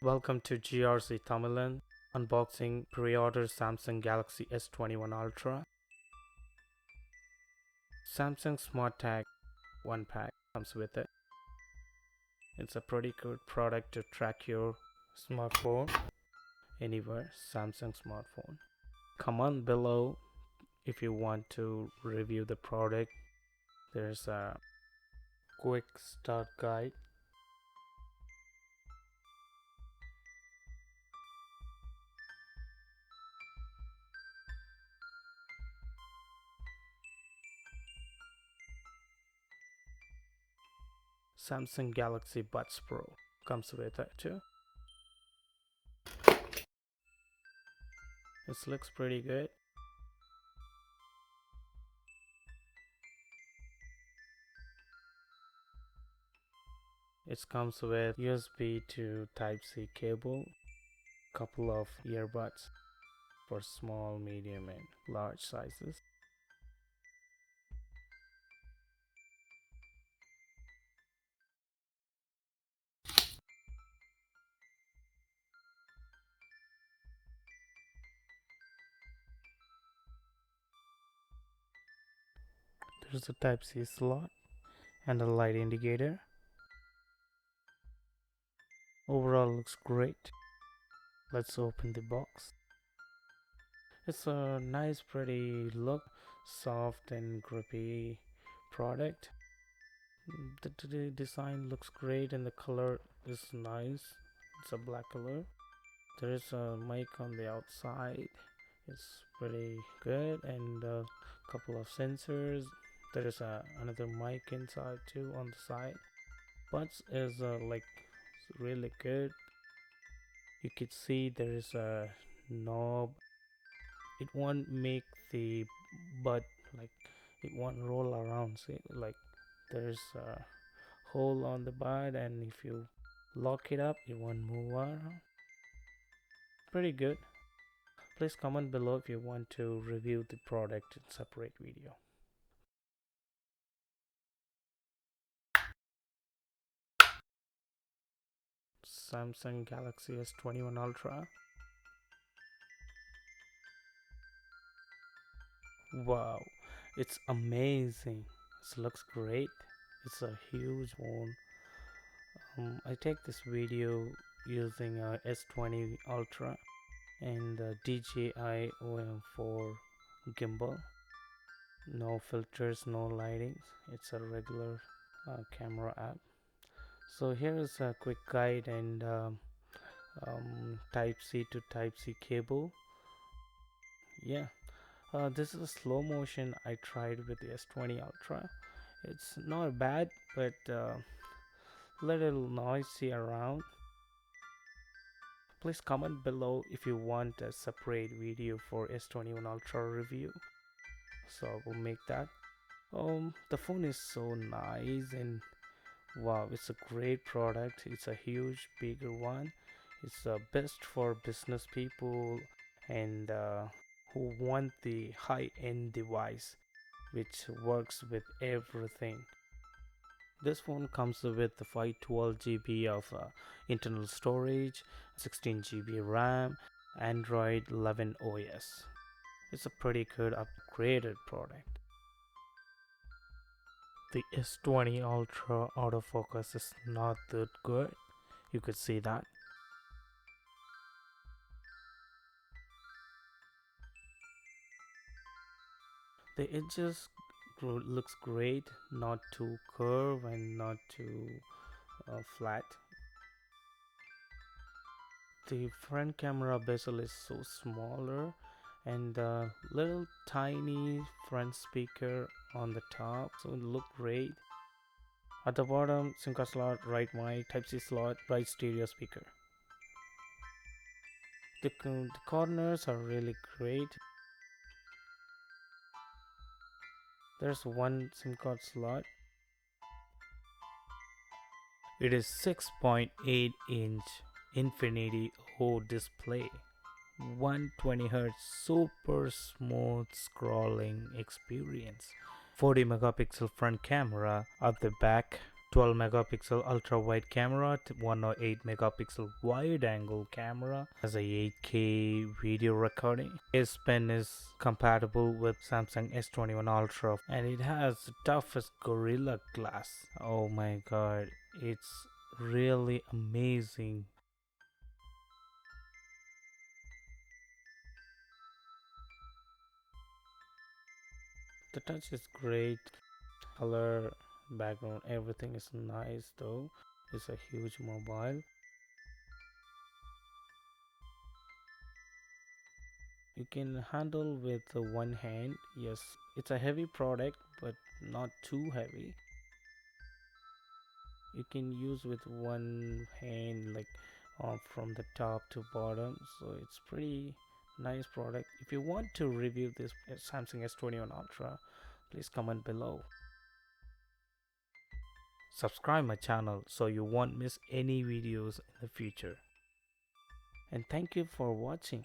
Welcome to GRC Tamilan unboxing pre-order Samsung Galaxy S21 Ultra. Samsung Smart Tag 1 pack comes with it. It's a pretty good product to track your smartphone anywhere. Samsung smartphone. Comment below if you want to review the product. There's a quick start guide. Samsung Galaxy Buds Pro comes with it too. It looks pretty good. It comes with USB to Type-C cable, couple of earbuds for small, medium and large sizes. There's a Type-C slot and a light indicator. Overall looks great. Let's open the box. It's a nice pretty look, soft and grippy product. The design looks great and the color is nice. It's a black color. There is a mic on the outside. It's pretty good, and a couple of sensors. There is another mic inside too on the side. Buds is like really good. You could see there is a knob. It won't make the bud like it won't roll around. See, like there's a hole on the bud, and if you lock it up, it won't move around. Pretty good. Please comment below if you want to review the product in separate video. Samsung Galaxy S21 Ultra. Wow, it's amazing. It looks great. It's a huge one. I take this video using a S20 Ultra and DJI OM4 gimbal. No filters, no lightings. It's a regular camera app. So here is a quick guide and Type-C to Type-C cable. Yeah, this is a slow motion I tried with the S20 Ultra. It's not bad, but little noisy around. Please comment below if you want a separate video for S21 Ultra review. So I will make that. The phone is so nice and wow, it's a great product. It's a huge, bigger one. It's best for business people and who want the high-end device which works with everything. This phone comes with 512 GB of internal storage, 16 GB RAM, Android 11 OS. It's a pretty good upgraded product. The S20 Ultra autofocus is not that good. You could see that. The edges looks great, not too curved and not too flat. The front camera bezel is so smaller and little tiny front speaker on the top, so it look great. At the bottom, SIM card slot, right mic, Type-C slot, right stereo speaker. The corners are really great. There's one SIM card slot. It is 6.8-inch Infinity O display. 120Hz super smooth scrolling experience. 40 megapixel front camera at the back. 12 megapixel ultra wide camera, 108 megapixel wide angle camera, has a 8K video recording. S Pen is compatible with Samsung S21 Ultra, and it has the toughest Gorilla Glass. Oh my god, it's really amazing. The touch is great, color, background, everything is nice though. It's a huge mobile. You can handle with one hand. Yes, it's a heavy product, but not too heavy. You can use with one hand, like from the top to bottom. So it's pretty nice product. If you want to review this Samsung S21 Ultra, please comment below. Subscribe my channel so you won't miss any videos in the future. And thank you for watching.